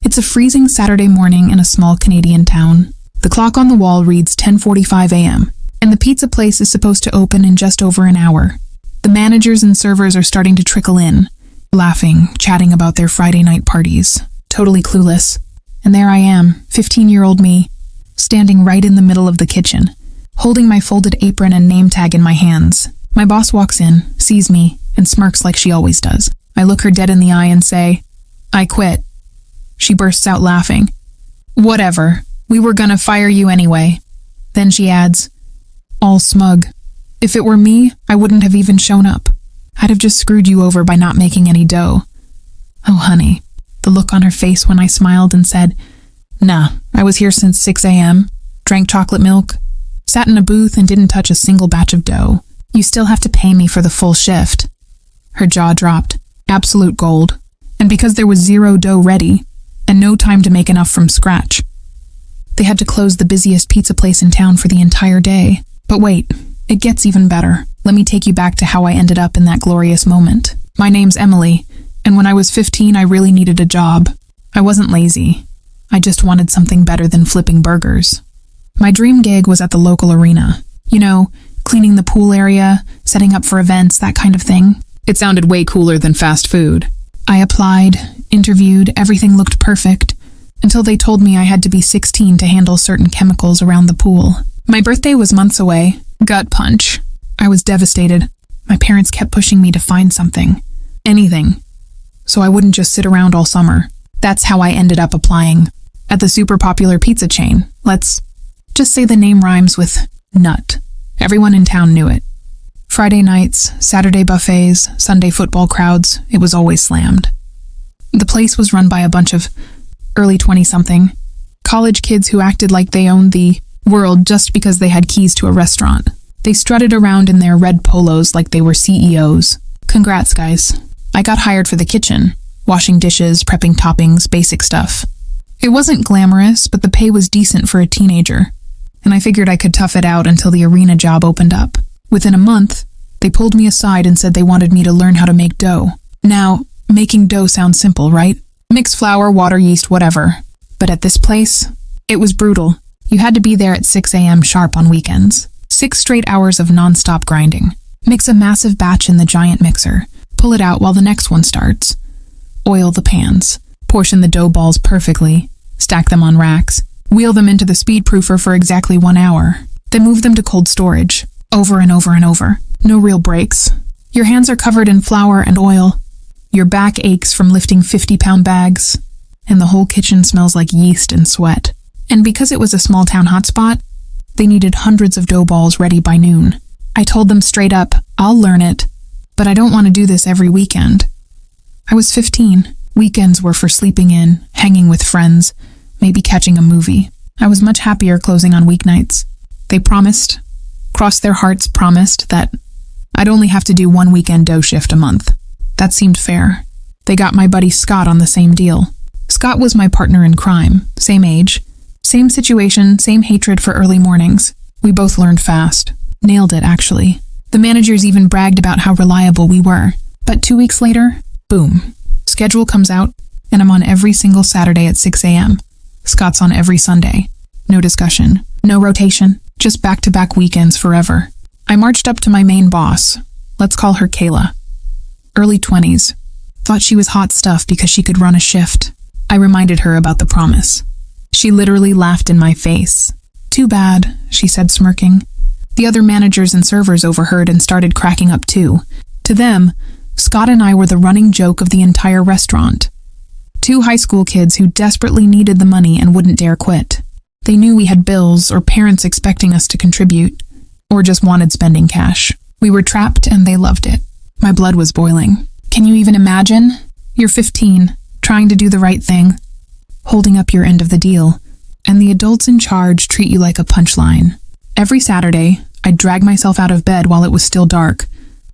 It's a freezing Saturday morning in a small Canadian town. The clock on the wall reads 10:45 a.m., and the pizza place is supposed to open in just over an hour. The managers and servers are starting to trickle in, laughing, chatting about their Friday night parties, totally clueless. And there I am, 15-year-old me, standing right in the middle of the kitchen, holding my folded apron and name tag in my hands. My boss walks in, sees me, and smirks like she always does. I look her dead in the eye and say, "I quit." She bursts out laughing. "Whatever. We were gonna fire you anyway." Then she adds, all smug, "If it were me, I wouldn't have even shown up. I'd have just screwed you over by not making any dough." Oh, honey. The look on her face when I smiled and said, "Nah, I was here since 6 a.m., drank chocolate milk, sat in a booth and didn't touch a single batch of dough. You still have to pay me for the full shift." Her jaw dropped. Absolute gold. And because there was zero dough ready, and no time to make enough from scratch, they had to close the busiest pizza place in town for the entire day. But wait, it gets even better. Let me take you back to how I ended up in that glorious moment. My name's Emily, and when I was 15, I really needed a job. I wasn't lazy. I just wanted something better than flipping burgers. My dream gig was at the local arena. You know, cleaning the pool area, setting up for events, that kind of thing. It sounded way cooler than fast food. I applied, interviewed, everything looked perfect, until they told me I had to be 16 to handle certain chemicals around the pool. My birthday was months away. Gut punch. I was devastated. My parents kept pushing me to find something. Anything. So I wouldn't just sit around all summer. That's how I ended up applying. At the super popular pizza chain. Let's just say the name rhymes with nut. Everyone in town knew it. Friday nights, Saturday buffets, Sunday football crowds, it was always slammed. The place was run by a bunch of early 20-something college kids who acted like they owned the world just because they had keys to a restaurant. They strutted around in their red polos like they were CEOs. Congrats, guys. I got hired for the kitchen, washing dishes, prepping toppings, basic stuff. It wasn't glamorous, but the pay was decent for a teenager, and I figured I could tough it out until the arena job opened up. Within a month, they pulled me aside and said they wanted me to learn how to make dough. Now, making dough sounds simple, right? Mix flour, water, yeast, whatever. But at this place, it was brutal. You had to be there at 6 a.m. sharp on weekends. 6 straight hours of non-stop grinding. Mix a massive batch in the giant mixer. Pull it out while the next one starts. Oil the pans. Portion the dough balls perfectly. Stack them on racks. Wheel them into the speed proofer for exactly 1 hour. Then move them to cold storage. Over and over and over. No real breaks. Your hands are covered in flour and oil. Your back aches from lifting 50-pound bags. And the whole kitchen smells like yeast and sweat. And because it was a small town hotspot, they needed hundreds of dough balls ready by noon. I told them straight up, I'll learn it, but I don't want to do this every weekend. I was 15. Weekends were for sleeping in, hanging with friends, maybe catching a movie. I was much happier closing on weeknights. They promised, crossed their hearts, promised that I'd only have to do 1 weekend dough shift a month. That seemed fair. They got my buddy Scott on the same deal. Scott was my partner in crime, same age, same situation, same hatred for early mornings. We both learned fast. Nailed it, actually. The managers even bragged about how reliable we were. But 2 weeks later, boom. Schedule comes out, and I'm on every single Saturday at 6 a.m. Scott's on every Sunday. No discussion. No rotation. Just back-to-back weekends forever. I marched up to my main boss. Let's call her Kayla. Early 20s. Thought she was hot stuff because she could run a shift. I reminded her about the promise. She literally laughed in my face. "Too bad," she said, smirking. The other managers and servers overheard and started cracking up too. To them, Scott and I were the running joke of the entire restaurant. 2 high school kids who desperately needed the money and wouldn't dare quit. They knew we had bills or parents expecting us to contribute, or just wanted spending cash. We were trapped and they loved it. My blood was boiling. Can you even imagine? You're 15, trying to do the right thing, holding up your end of the deal, and the adults in charge treat you like a punchline. Every Saturday, I'd drag myself out of bed while it was still dark,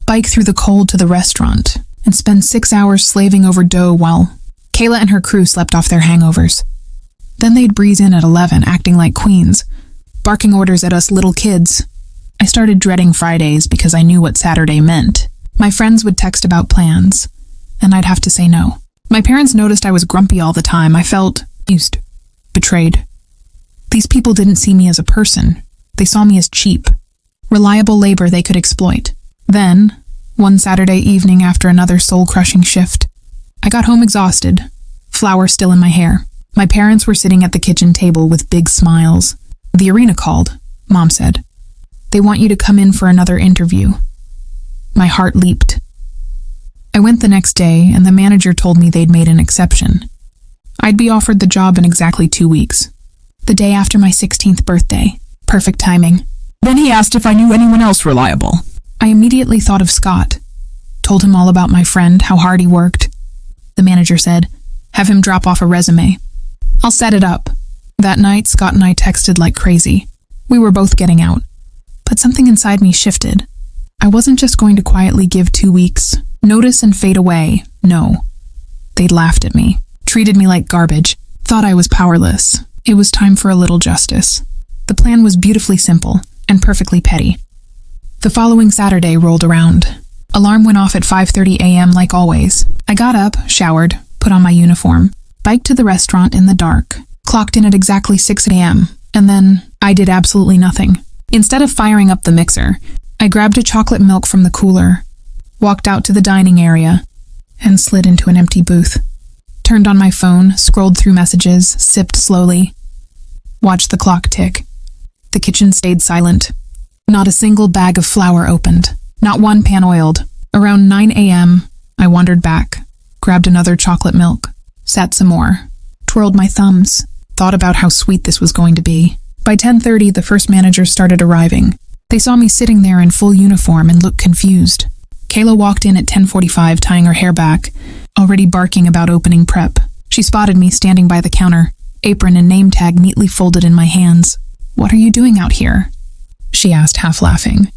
bike through the cold to the restaurant, and spend 6 hours slaving over dough while Kayla and her crew slept off their hangovers. Then they'd breeze in at 11, acting like queens, barking orders at us little kids. I started dreading Fridays because I knew what Saturday meant. My friends would text about plans, and I'd have to say no. My parents noticed I was grumpy all the time. I felt used, betrayed. These people didn't see me as a person. They saw me as cheap, reliable labor they could exploit. Then, one Saturday evening after another soul-crushing shift, I got home exhausted, flour still in my hair. My parents were sitting at the kitchen table with big smiles. "The arena called," Mom said. "They want you to come in for another interview." My heart leaped. I went the next day, and the manager told me they'd made an exception. I'd be offered the job in exactly 2 weeks. The day after my 16th birthday. Perfect timing. Then he asked if I knew anyone else reliable. I immediately thought of Scott. Told him all about my friend, how hard he worked. The manager said, "Have him drop off a resume. I'll set it up." That night, Scott and I texted like crazy. We were both getting out. But something inside me shifted. I wasn't just going to quietly give 2 weeks, notice and fade away. No. They'd laughed at me, treated me like garbage, thought I was powerless. It was time for a little justice. The plan was beautifully simple and perfectly petty. The following Saturday rolled around. Alarm went off at 5:30 a.m. like always. I got up, showered, put on my uniform, biked to the restaurant in the dark, clocked in at exactly 6 a.m., and then I did absolutely nothing. Instead of firing up the mixer, I grabbed a chocolate milk from the cooler, walked out to the dining area, and slid into an empty booth. Turned on my phone, scrolled through messages, sipped slowly, watched the clock tick. The kitchen stayed silent. Not a single bag of flour opened, not one pan oiled. Around 9 a.m., I wandered back, grabbed another chocolate milk, sat some more, twirled my thumbs, thought about how sweet this was going to be. By 10:30, the first managers started arriving. They saw me sitting there in full uniform and looked confused. Kayla walked in at 10:45, tying her hair back, already barking about opening prep. She spotted me standing by the counter, apron and name tag neatly folded in my hands. "What are you doing out here?" she asked, half laughing.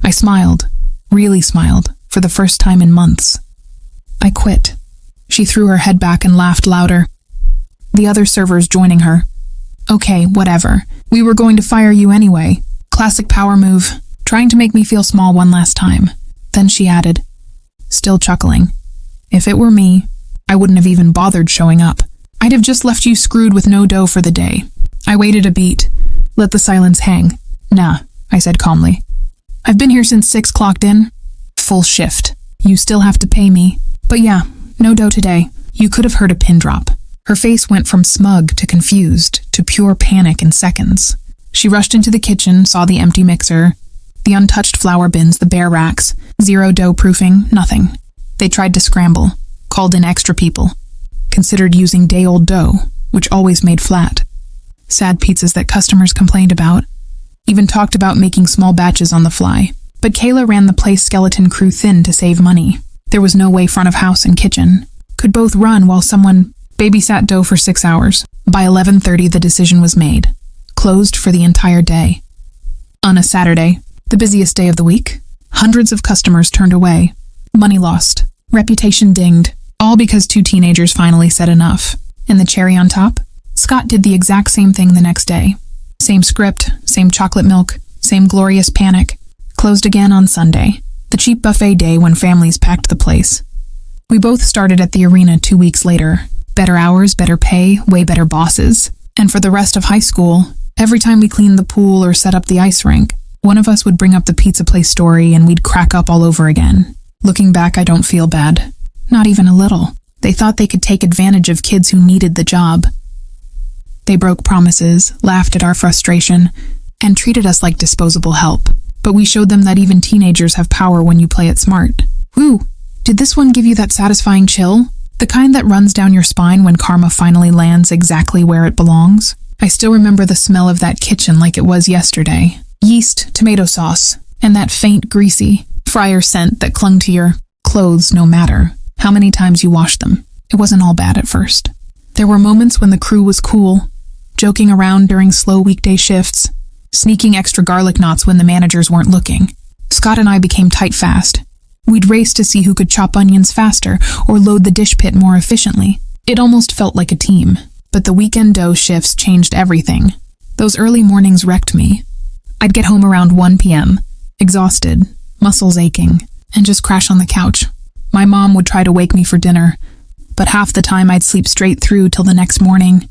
I smiled, really smiled, for the first time in months. "I quit." She threw her head back and laughed louder. The other servers joining her. "Okay, whatever. We were going to fire you anyway." Classic power move, trying to make me feel small one last time. Then she added, still chuckling, "If it were me, I wouldn't have even bothered showing up. I'd have just left you screwed with no dough for the day." I waited a beat, let the silence hang. "Nah," I said calmly. "I've been here since 6 clocked in. Full shift. You still have to pay me. But yeah, no dough today." You could have heard a pin drop. Her face went from smug to confused to pure panic in seconds. She rushed into the kitchen, saw the empty mixer, the untouched flour bins, the bare racks, zero dough proofing, nothing. They tried to scramble, called in extra people, considered using day-old dough, which always made flat. Sad pizzas that customers complained about, even talked about making small batches on the fly. But Kayla ran the place skeleton crew thin to save money. There was no way front of house and kitchen could both run while someone babysat dough for 6 hours. By 11:30, the decision was made. Closed for the entire day. On a Saturday, the busiest day of the week, hundreds of customers turned away. Money lost. Reputation dinged. All because 2 teenagers finally said enough. And the cherry on top? Scott did the exact same thing the next day. Same script, same chocolate milk, same glorious panic. Closed again on Sunday, the cheap buffet day when families packed the place. We both started at the arena 2 weeks later. Better hours, better pay, way better bosses. And for the rest of high school, every time we cleaned the pool or set up the ice rink, one of us would bring up the pizza place story and we'd crack up all over again. Looking back, I don't feel bad. Not even a little. They thought they could take advantage of kids who needed the job. They broke promises, laughed at our frustration, and treated us like disposable help. But we showed them that even teenagers have power when you play it smart. Whew, did this one give you that satisfying chill? The kind that runs down your spine when karma finally lands exactly where it belongs? I still remember the smell of that kitchen like it was yesterday. Yeast, tomato sauce, and that faint, greasy, fryer scent that clung to your clothes no matter how many times you washed them. It wasn't all bad at first. There were moments when the crew was cool, joking around during slow weekday shifts, sneaking extra garlic knots when the managers weren't looking. Scott and I became tight fast. We'd race to see who could chop onions faster or load the dish pit more efficiently. It almost felt like a team. But the weekend dough shifts changed everything. Those early mornings wrecked me. I'd get home around 1 p.m., exhausted, muscles aching, and just crash on the couch. My mom would try to wake me for dinner, but half the time I'd sleep straight through till the next morning.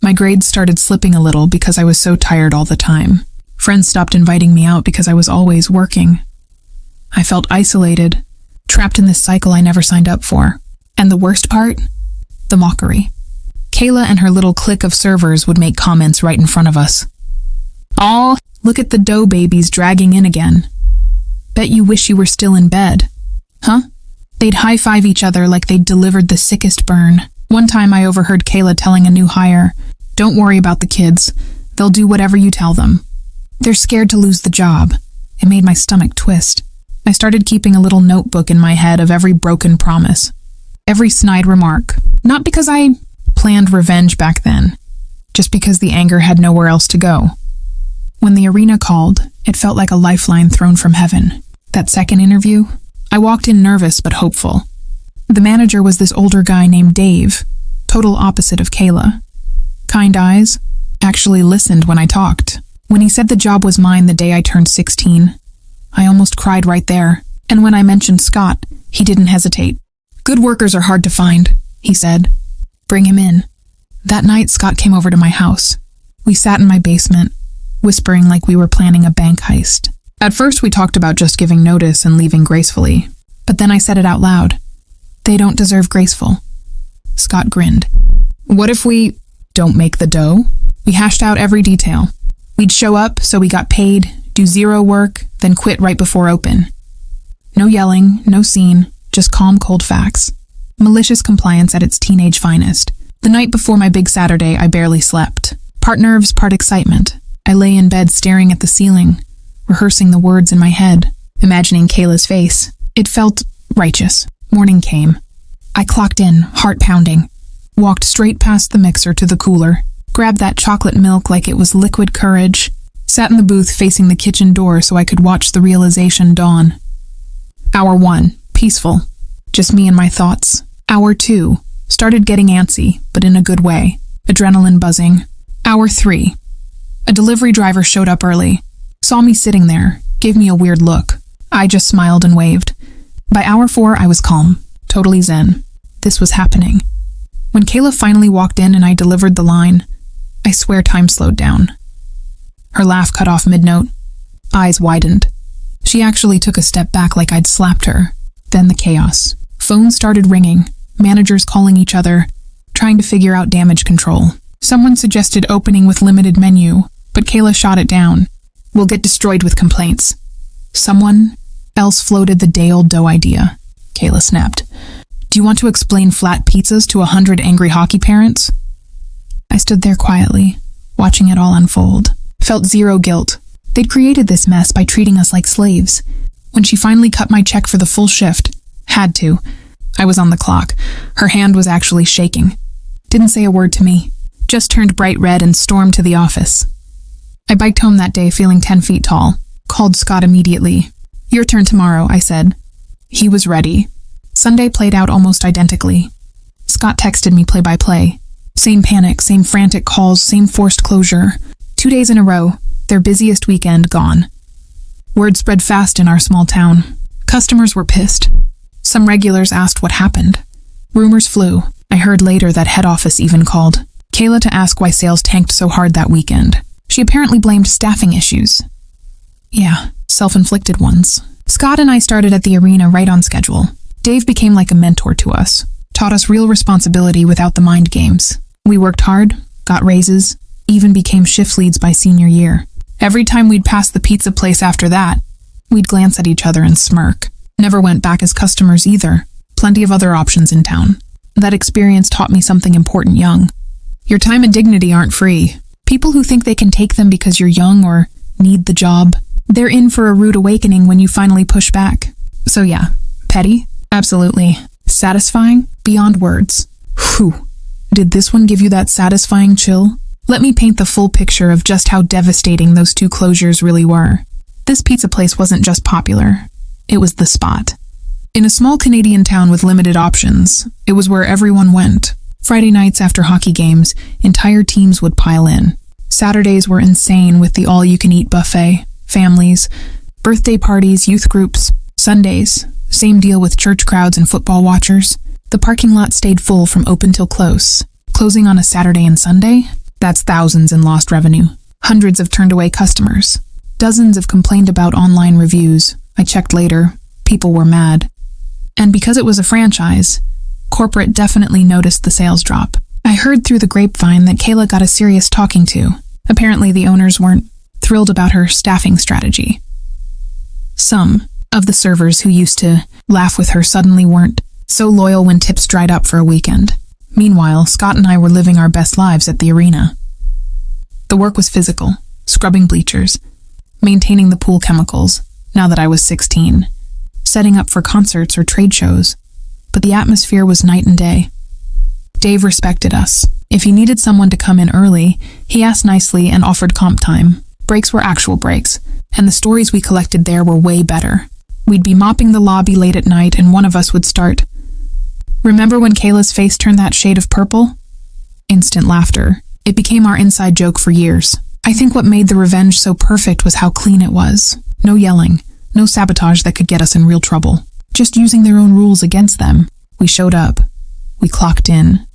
My grades started slipping a little because I was so tired all the time. Friends stopped inviting me out because I was always working. I felt isolated, trapped in this cycle I never signed up for. And the worst part? The mockery. Kayla and her little clique of servers would make comments right in front of us. "Aw, look at the dough babies dragging in again. Bet you wish you were still in bed." Huh? They'd high-five each other like they'd delivered the sickest burn. One time I overheard Kayla telling a new hire, "Don't worry about the kids. They'll do whatever you tell them. They're scared to lose the job." It made my stomach twist. I started keeping a little notebook in my head of every broken promise, every snide remark. Not because I planned revenge back then, just because the anger had nowhere else to go. When the arena called, it felt like a lifeline thrown from heaven. That second interview, I walked in nervous but hopeful. The manager was this older guy named Dave, total opposite of Kayla. Kind eyes, actually listened when I talked. When he said the job was mine the day I turned 16, I almost cried right there. And when I mentioned Scott, he didn't hesitate. "Good workers are hard to find," he said. "Bring him in." That night, Scott came over to my house. We sat in my basement, whispering like we were planning a bank heist. At first, we talked about just giving notice and leaving gracefully. But then I said it out loud. "They don't deserve graceful." Scott grinned. "What if we don't make the dough?" We hashed out every detail. We'd show up, so we got paid, do zero work, then quit right before open. No yelling, no scene, just calm, cold facts. Malicious compliance at its teenage finest. The night before my big Saturday, I barely slept. Part nerves, part excitement. I lay in bed staring at the ceiling, rehearsing the words in my head, imagining Kayla's face. It felt righteous. Morning came. I clocked in, heart pounding. Walked straight past the mixer to the cooler. Grabbed that chocolate milk like it was liquid courage. Sat in the booth facing the kitchen door so I could watch the realization dawn. Hour 1, peaceful. Just me and my thoughts. Hour 2, started getting antsy, but in a good way. Adrenaline buzzing. Hour 3, a delivery driver showed up early. Saw me sitting there, gave me a weird look. I just smiled and waved. By hour 4, I was calm, totally zen. This was happening. When Kayla finally walked in and I delivered the line, I swear time slowed down. Her laugh cut off mid-note. Eyes widened. She actually took a step back like I'd slapped her. Then the chaos. Phones started ringing, managers calling each other, trying to figure out damage control. Someone suggested opening with limited menu, but Kayla shot it down. "We'll get destroyed with complaints." Someone else floated the day-old dough idea. Kayla snapped. "Do you want to explain flat pizzas to 100 angry hockey parents?" I stood there quietly, watching it all unfold. Felt zero guilt. They'd created this mess by treating us like slaves. When she finally cut my check for the full shift, had to. I was on the clock. Her hand was actually shaking. Didn't say a word to me. Just turned bright red and stormed to the office. I biked home that day feeling 10 feet tall. Called Scott immediately. "Your turn tomorrow," I said. He was ready. Sunday played out almost identically. Scott texted me play-by-play. Same panic, same frantic calls, same forced closure. 2 days in a row, their busiest weekend gone. Word spread fast in our small town. Customers were pissed. Some regulars asked what happened. Rumors flew. I heard later that head office even called Kayla to ask why sales tanked so hard that weekend. She apparently blamed staffing issues. Yeah, self-inflicted ones. Scott and I started at the arena right on schedule. Dave became like a mentor to us, taught us real responsibility without the mind games. We worked hard, got raises, even became shift leads by senior year. Every time we'd pass the pizza place after that, we'd glance at each other and smirk. Never went back as customers either. Plenty of other options in town. That experience taught me something important young. Your time and dignity aren't free. People who think they can take them because you're young or need the job, they're in for a rude awakening when you finally push back. So yeah, petty? Absolutely. Satisfying? Beyond words. Whew. Did this one give you that satisfying chill? Let me paint the full picture of just how devastating those 2 closures really were. This pizza place wasn't just popular. It was the spot. In a small Canadian town with limited options, it was where everyone went. Friday nights after hockey games, entire teams would pile in. Saturdays were insane with the all-you-can-eat buffet, families, birthday parties, youth groups. Sundays, same deal with church crowds and football watchers. The parking lot stayed full from open till close. Closing on a Saturday and Sunday? That's thousands in lost revenue. Hundreds have turned away customers. Dozens have complained about online reviews. I checked later. People were mad. And because it was a franchise, corporate definitely noticed the sales drop. I heard through the grapevine that Kayla got a serious talking to. Apparently the owners weren't thrilled about her staffing strategy. Some of the servers who used to laugh with her suddenly weren't so loyal when tips dried up for a weekend. Meanwhile, Scott and I were living our best lives at the arena. The work was physical, scrubbing bleachers, maintaining the pool chemicals, now that I was 16, setting up for concerts or trade shows, but the atmosphere was night and day. Dave respected us. If he needed someone to come in early, he asked nicely and offered comp time. Breaks were actual breaks, and the stories we collected there were way better. We'd be mopping the lobby late at night and one of us would start, "Remember when Kayla's face turned that shade of purple?" Instant laughter. It became our inside joke for years. I think what made the revenge so perfect was how clean it was. No yelling, no sabotage that could get us in real trouble. Just using their own rules against them. We showed up. We clocked in.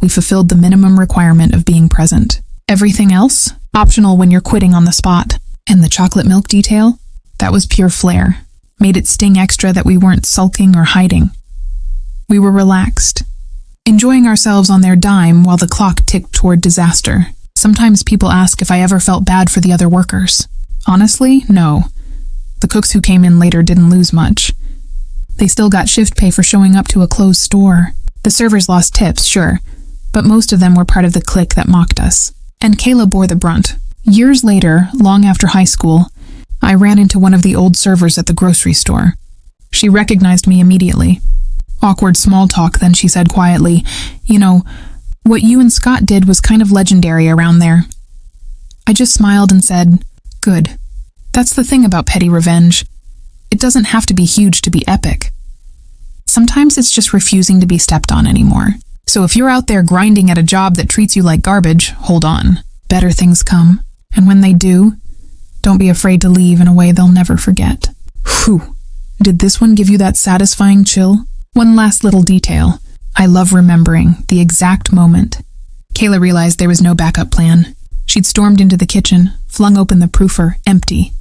We fulfilled the minimum requirement of being present. Everything else? Optional when you're quitting on the spot. And the chocolate milk detail? That was pure flair. Made it sting extra that we weren't sulking or hiding. We were relaxed, enjoying ourselves on their dime while the clock ticked toward disaster. Sometimes people ask if I ever felt bad for the other workers. Honestly, no. The cooks who came in later didn't lose much. They still got shift pay for showing up to a closed store. The servers lost tips, sure, but most of them were part of the clique that mocked us. And Kayla bore the brunt. Years later, long after high school, I ran into one of the old servers at the grocery store. She recognized me immediately. Awkward small talk, then she said quietly, "You know, what you and Scott did was kind of legendary around there." I just smiled and said, "Good. That's the thing about petty revenge. It doesn't have to be huge to be epic. Sometimes it's just refusing to be stepped on anymore. So if you're out there grinding at a job that treats you like garbage, hold on. Better things come. And when they do, don't be afraid to leave in a way they'll never forget." Whew. Did this one give you that satisfying chill? One last little detail. I love remembering the exact moment. Kayla realized there was no backup plan. She'd stormed into the kitchen, flung open the proofer, empty.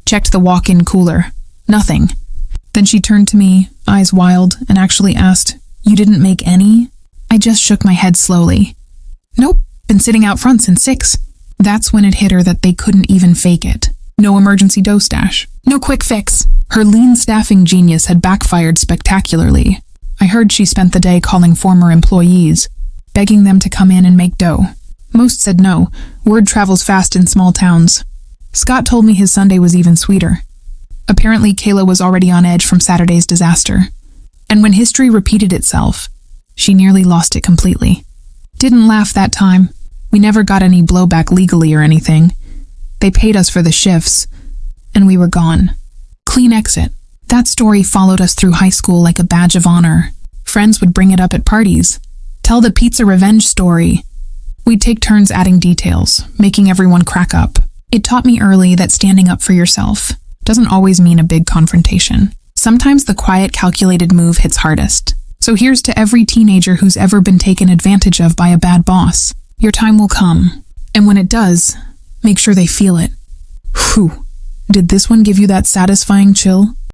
Checked the walk-in cooler. Nothing. Then she turned to me, eyes wild, and actually asked, "You didn't make any?" I just shook my head slowly. "Nope, been sitting out front since 6. That's when it hit her that they couldn't even fake it. No emergency dough stash. No quick fix. Her lean staffing genius had backfired spectacularly. I heard she spent the day calling former employees, begging them to come in and make dough. Most said no. Word travels fast in small towns. Scott told me his Sunday was even sweeter. Apparently, Kayla was already on edge from Saturday's disaster. And when history repeated itself, she nearly lost it completely. Didn't laugh that time. We never got any blowback legally or anything. They paid us for the shifts, and we were gone. Clean exit. That story followed us through high school like a badge of honor. Friends would bring it up at parties. Tell the pizza revenge story. We'd take turns adding details, making everyone crack up. It taught me early that standing up for yourself doesn't always mean a big confrontation. Sometimes the quiet, calculated move hits hardest. So here's to every teenager who's ever been taken advantage of by a bad boss. Your time will come, and when it does, make sure they feel it. Whew. Did this one give you that satisfying chill?